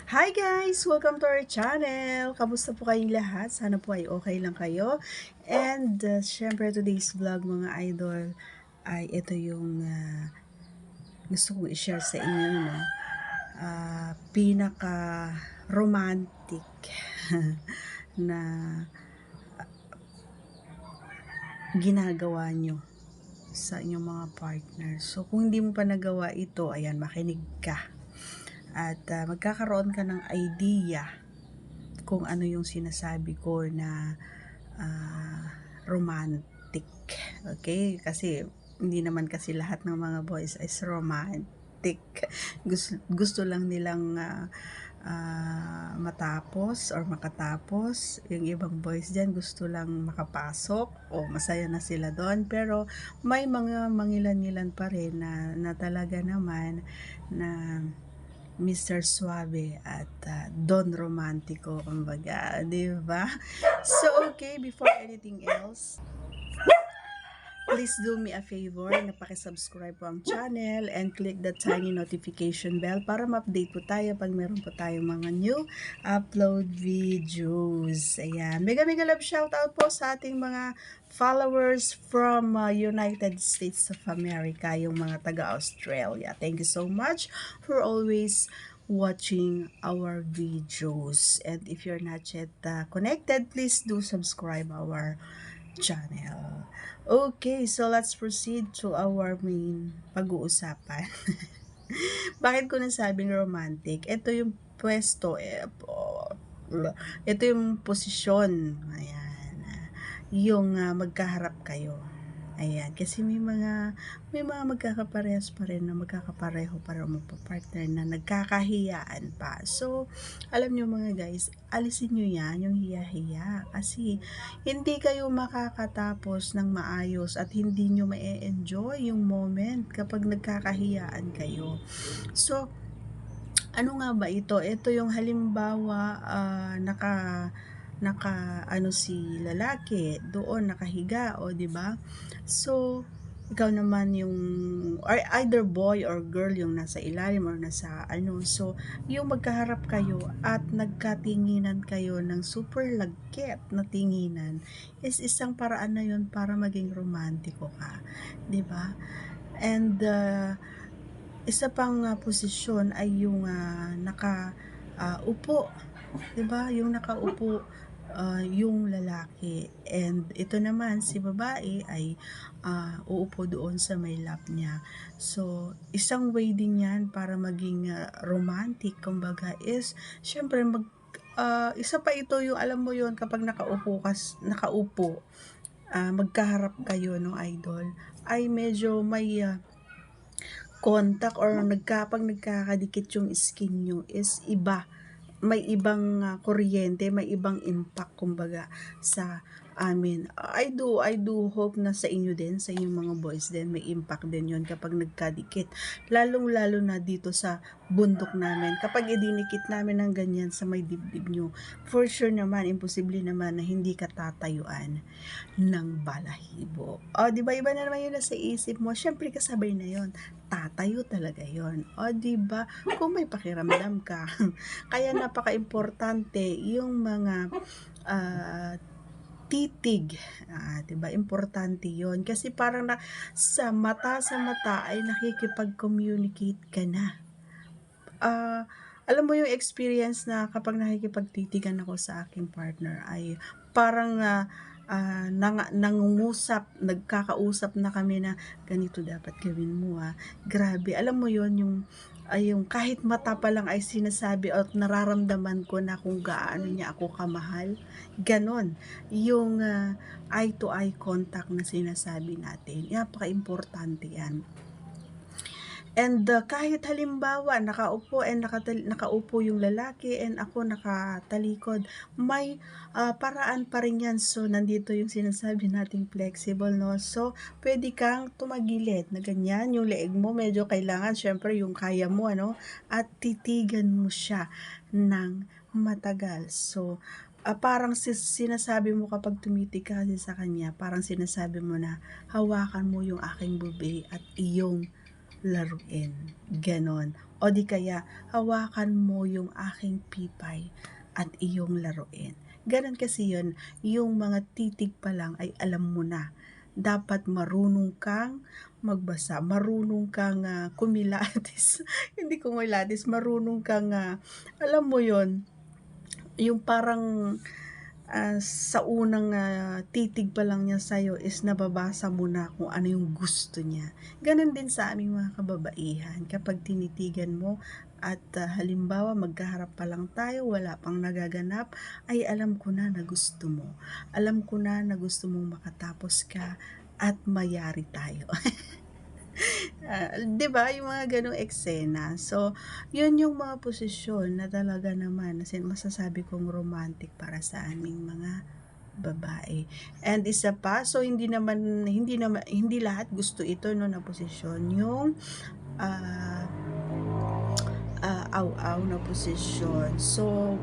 Hi guys! Welcome to our channel! Kamusta po kayong lahat? Sana po ay okay lang kayo. And syempre today's vlog mga idol ay ito yung gusto kong i-share sa inyo. No? Pinaka romantic na ginagawa nyo sa inyong mga partner. So kung hindi mo pa nagawa ito, ayan, makinig ka. At magkakaroon ka ng idea kung ano yung sinasabi ko na romantic. Okay? Kasi hindi naman kasi lahat ng mga boys is romantic. Gusto lang nilang matapos or makatapos. Yung ibang boys dyan gusto lang makapasok o masaya na sila doon. Pero may mga mangilan-ngilan pa rin na talaga naman na Mr. Suave at Don Romantico, kumbaga, di ba? So, okay, before anything else, please do me a favor na pakisubscribe po ang channel and click the tiny notification bell para ma-update po tayo pag meron po tayong mga new upload videos. Ayan. Mega love shoutout po sa ating mga followers from United States of America, yung mga taga-Australia. Thank you so much for always watching our videos. And if you're not yet connected, please do subscribe our channel. Okay, so let's proceed to our main pag-uusapan. Bakit ko nasabing romantic? Ito yung pwesto, ito yung posisyon. Ayan. Yung magkaharap kayo. Ayan, kasi may mga magkakaparehas pa rin na magkakapareho para magpa-partner na nagkakahiyaan pa. So, alam nyo mga guys, alisin nyo yan, yung hiya-hiya. Kasi, hindi kayo makakatapos ng maayos at hindi nyo ma-enjoy yung moment kapag nagkakahiyaan kayo. So, ano nga ba ito? Ito yung halimbawa, naka ano si lalaki doon nakahiga, o di ba? So ikaw naman yung, or either boy or girl yung nasa ilalim or nasa ano, so yung magkaharap kayo at nagkatinginan kayo ng super lagkit na tinginan is isang paraan na yun para maging romantiko ka, di ba? And isa pang posisyon ay yung upo, 'di ba? Yung nakaupo yung lalaki, and ito naman si babae ay uupo doon sa may lap niya. So isang way din yan para maging romantic, kumbaga, is syempre isa pa ito yung alam mo yon kapag nakaupo magkaharap kayo no idol, ay medyo may contact or pag nagkakadikit yung skin nyo is iba, may ibang kuryente, may ibang impact kumbaga sa amin. I do hope na sa inyo din, sa inyong mga boys din, may impact din yon kapag nagkadikit. Lalong-lalo na dito sa bundok namin. Kapag idinikit namin ng ganyan sa may dibdib nyo, for sure naman, imposible naman na hindi ka tatayuan ng balahibo. O, di ba iba na naman yun na sa isip mo? Syempre kasabay na yon, tatayo talaga yon. O, di ba? Kung may pakiramdam ka. Kaya napaka-importante yung mga titig, 'di ba? Importante 'yon kasi parang sa mata ay nakikipag-communicate ka na. Alam mo yung experience na kapag nakikipagtitigan ako sa aking partner ay parang nagkakausap na kami na ganito dapat gawin mo Grabe, alam mo yon yung kahit mata pa lang ay sinasabi at nararamdaman ko na kung gaano niya ako kamahal. Ganon, yung eye to eye contact na sinasabi natin. Napaka-importante yan. And kahit halimbawa nakaupo yung lalaki and ako nakatalikod, may paraan pa rin yan. So nandito yung sinasabi nating flexible, no? So pwede kang tumagilid na ganyan, yung leeg mo medyo kailangan syempre yung kaya mo, ano, at titigan mo siya ng matagal. So parang sinasabi mo kapag tumitig ka kasi sa kanya, parang sinasabi mo na hawakan mo yung aking bube at iyong laruin. Ganon. O di kaya, hawakan mo yung aking pipay at iyong laruin. Ganon kasi yun, yung mga titig pa lang ay alam mo na. Dapat marunong kang magbasa, marunong kang kumilatis, hindi kumilatis, marunong kang, alam mo yon, yung parang sa unang titig pa lang niya sa'yo is nababasa mo na kung ano yung gusto niya. Ganon din sa aming mga kababaihan. Kapag tinitigan mo at halimbawa magkaharap pa lang tayo, wala pang nagaganap, ay alam ko na na gusto mo. Alam ko na na gusto mong makatapos ka at mayari tayo. 'Di ba, yung mga gano'ng eksena. So, yun yung mga posisyon na talaga naman na masasabi kong romantic para sa aming mga babae. And isa pa, so hindi lahat gusto ito 'no na posisyon, yung ah, aw-aw na posisyon. So,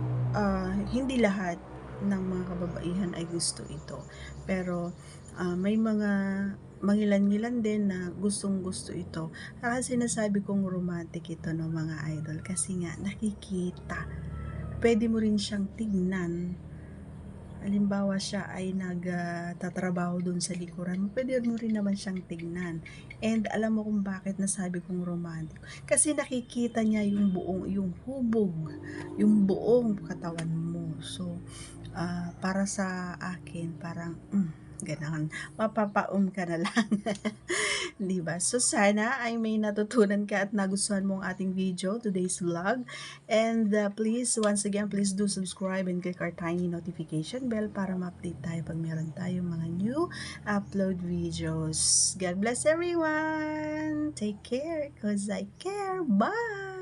hindi lahat ng mga kababaihan ay gusto ito. Pero, may mga mangilan-ngilan din na gustong-gusto ito. Kaya sinasabi kong romantic ito ng mga idol kasi nga nakikita. Pwede mo rin siyang tignan. Halimbawa siya ay tatrabaho dun sa likuran mo, pwede mo rin naman siyang tignan. And alam mo kung bakit nasabi kong romantic? Kasi nakikita niya yung hubog, yung buong katawan mo. So, para sa akin, parang, gano'n, mapapaum ka na lang. 'Di ba? So sana ay may natutunan ka at nagustuhan mo ang ating video, today's vlog. And please, once again, please do subscribe and click our tiny notification bell para ma-update tayo pag meron tayong mga new upload videos. God bless everyone! Take care, cause I care. Bye!